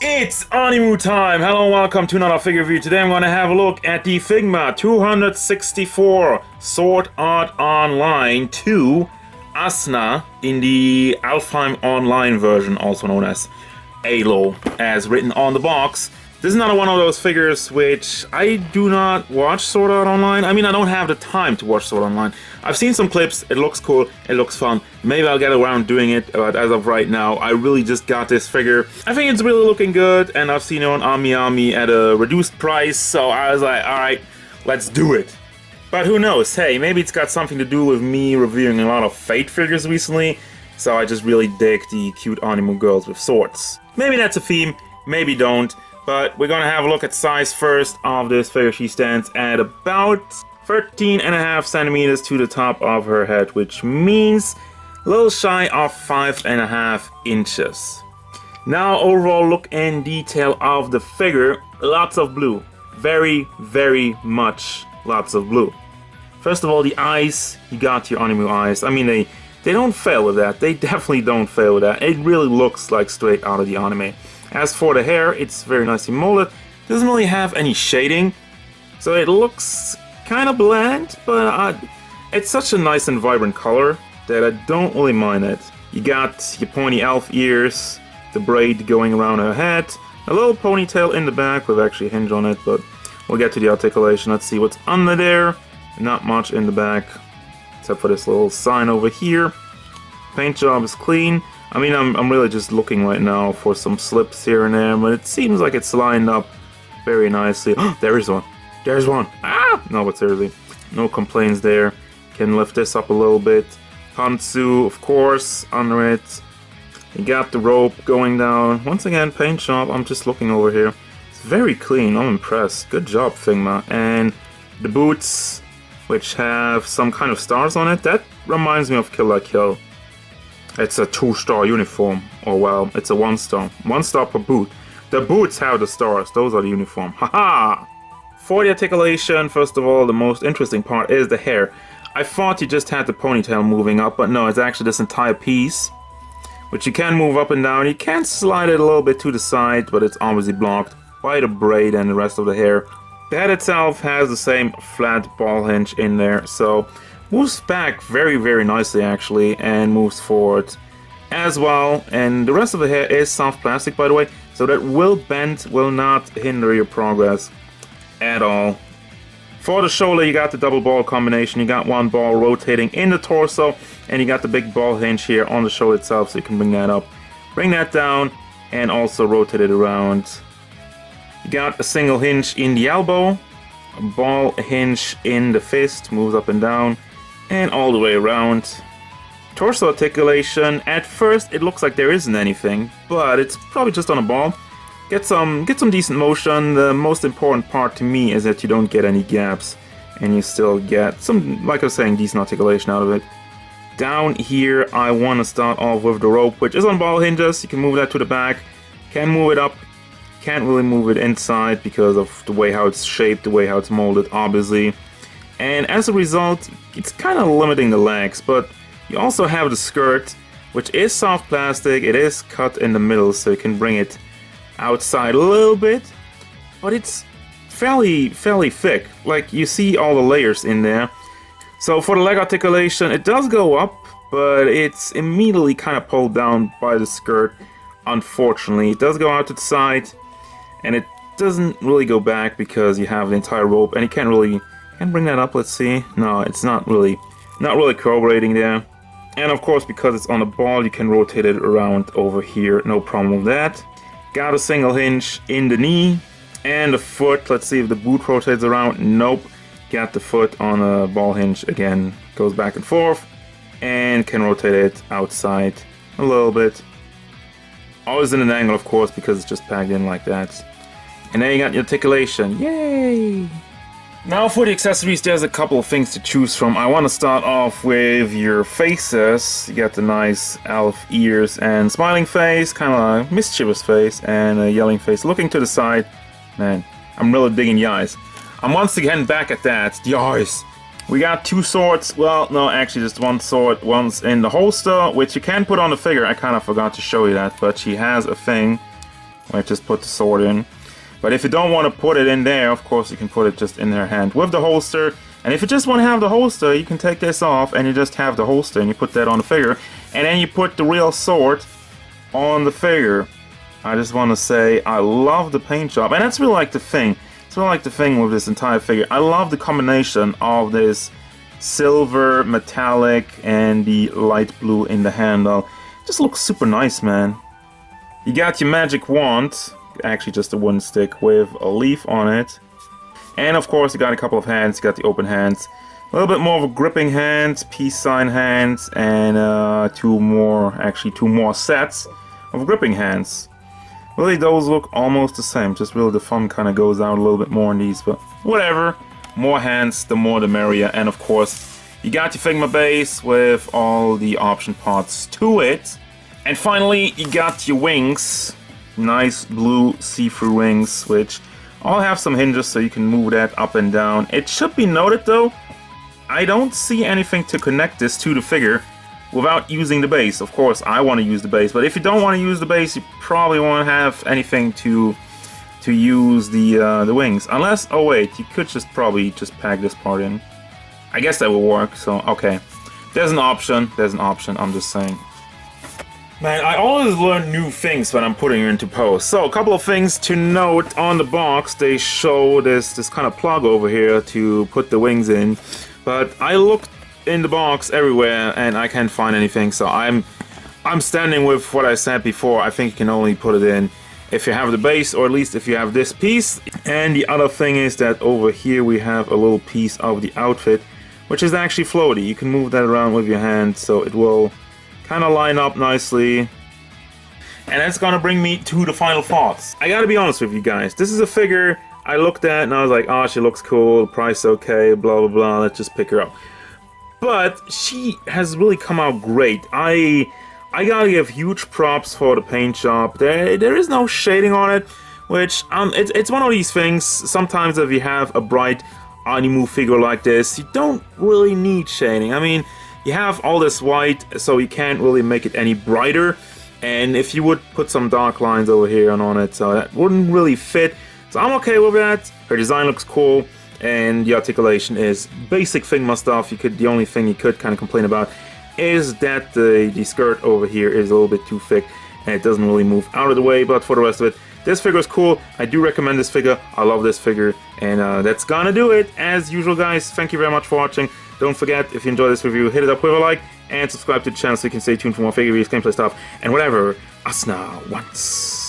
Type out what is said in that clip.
It's animu time! Hello and welcome to another figure review. Today I'm going to have a look at the Figma 264 Sword Art Online 2 Asuna in the Alfheim Online version, also known as ALO, as written on the box. This is another one of those figures which I do not watch Sword Art Online. I mean, I don't have the time to watch Sword Art Online. I've seen some clips, it looks cool, it looks fun. Maybe I'll get around doing it, but as of right now, I really just got this figure. I think it's really looking good, and I've seen it on Ami at a reduced price, so I was like, alright, let's do it. But who knows, hey, maybe it's got something to do with me reviewing a lot of Fate figures recently, so I just really dig the cute animu girls with swords. Maybe that's a theme, maybe don't. But we're gonna have a look at size first of this figure. She stands at about 13.5 centimeters to the top of her head, which means a little shy of 5.5 inches. Now, overall look in detail of the figure. Lots of blue. Very, very much lots of blue. First of all, the eyes. You got your animu eyes. I mean, they don't fail with that. They definitely don't fail with that. It really looks like straight out of the anime. As for the hair, it's very nicely molded. Doesn't really have any shading, so it looks kind of bland, but it's such a nice and vibrant color that I don't really mind it. You got your pointy elf ears, the braid going around her head, a little ponytail in the back with actually a hinge on it, but we'll get to the articulation. Let's see what's under there. Not much in the back, except for this little sign over here. Paint job is clean. I mean, I'm really just looking right now for some slips here and there, but it seems like it's lined up very nicely. There is one. There's one. Ah! No, but seriously, no complaints there. Can lift this up a little bit. Hantsu, of course, under it. You got the rope going down. Once again, paint job. I'm just looking over here. It's very clean. I'm impressed. Good job, Figma. And the boots, which have some kind of stars on it, that reminds me of Kill la Kill. It's a 2-star uniform, or well, it's a 1-star. 1-star per boot. The boots have the stars, those are the uniform. Haha! For the articulation, first of all, the most interesting part is the hair. I thought you just had the ponytail moving up, but no, it's actually this entire piece, which you can move up and down. You can slide it a little bit to the side, but it's obviously blocked by the braid and the rest of the hair. The head itself has the same flat ball hinge in there, so moves back very, very nicely actually, and moves forward as well. And the rest of the hair is soft plastic, by the way, so that will bend, will not hinder your progress at all. For the shoulder, you got the double ball combination. You got one ball rotating in the torso, and you got the big ball hinge here on the shoulder itself, so you can bring that up, bring that down, and also rotate it around. You got a single hinge in the elbow, a ball hinge in the fist, moves up and down, and all the way around. Torso articulation, at first it looks like there isn't anything, but it's probably just on a ball. Get some decent motion. The most important part to me is that you don't get any gaps, and you still get some, like I was saying, decent articulation out of it. Down here I want to start off with the rope, which is on ball hinges. You can move that to the back, can move it up, can't really move it inside because of the way how it's shaped, the way how it's molded, obviously. And as a result, it's kind of limiting the legs, but you also have the skirt, which is soft plastic. It is cut in the middle, so you can bring it outside a little bit, but it's fairly thick. Like, you see all the layers in there. So for the leg articulation, it does go up, but it's immediately kind of pulled down by the skirt, unfortunately. It does go out to the side, and it doesn't really go back because you have the entire rope, and you can't really... Can bring that up, let's see. No, it's not really corroborating there. And of course, because it's on a ball, you can rotate it around over here, no problem with that. Got a single hinge in the knee and the foot. Let's see if the boot rotates around. Nope. Got the foot on a ball hinge again, goes back and forth, and can rotate it outside a little bit. Always in an angle, of course, because it's just packed in like that. And then you got the articulation. Yay! Now for the accessories, there's a couple of things to choose from. I want to start off with your faces. You got the nice elf ears and smiling face, kind of a mischievous face, and a yelling face looking to the side. Man, I'm really digging the eyes. I'm once again back at that, the eyes. We got two swords. Well, no, actually just one sword. One's in the holster, which you can put on the figure. I kind of forgot to show you that, but she has a thing where I just put the sword in. But if you don't want to put it in there, of course you can put it just in her hand with the holster. And if you just want to have the holster, you can take this off and you just have the holster and you put that on the figure. And then you put the real sword on the figure. I just want to say I love the paint job, and that's really like the thing. It's really like the thing with this entire figure. I love the combination of this silver, metallic, and the light blue in the handle. It just looks super nice, man. You got your magic wand, actually just a wooden stick with a leaf on it. And of course you got a couple of hands, you got the open hands. A little bit more of a gripping hand, peace sign hands, and two more sets of gripping hands. Really, those look almost the same, just really the fun kind of goes out a little bit more in these, but whatever. More hands, the more the merrier. And of course, you got your Figma base with all the option parts to it. And finally, you got your wings. Nice blue see-through wings, which all have some hinges so you can move that up and down. It should be noted though, I don't see anything to connect this to the figure without using the base. Of course, I want to use the base, but if you don't want to use the base, you probably won't have anything to use the wings. Unless, oh wait, you could just probably just pack this part in. I guess that will work, so okay. There's an option, I'm just saying. Man, I always learn new things when I'm putting it into post. So, a couple of things to note on the box. They show this kind of plug over here to put the wings in. But I looked in the box everywhere and I can't find anything, so I'm standing with what I said before. I think you can only put it in if you have the base, or at least if you have this piece. And the other thing is that over here we have a little piece of the outfit, which is actually floaty. You can move that around with your hand, so it will kind of line up nicely. And that's gonna bring me to the final thoughts. I gotta be honest with you guys, this is a figure I looked at and I was like, oh, she looks cool, price okay, blah blah blah, let's just pick her up. But she has really come out great. I gotta give huge props for the paint job. There is no shading on it, which it's one of these things. Sometimes if you have a bright animu figure like this, you don't really need shading. I mean, you have all this white, so you can't really make it any brighter. And if you would put some dark lines over here and on it, so that wouldn't really fit. So I'm okay with that. Her design looks cool. And the articulation is basic Figma stuff. The only thing you could kind of complain about is that the skirt over here is a little bit too thick and it doesn't really move out of the way. But for the rest of it, this figure is cool. I do recommend this figure. I love this figure, and that's gonna do it. As usual, guys, thank you very much for watching. Don't forget, if you enjoyed this review, hit it up with a like and subscribe to the channel so you can stay tuned for more figure reviews, gameplay stuff, and whatever Asuna wants.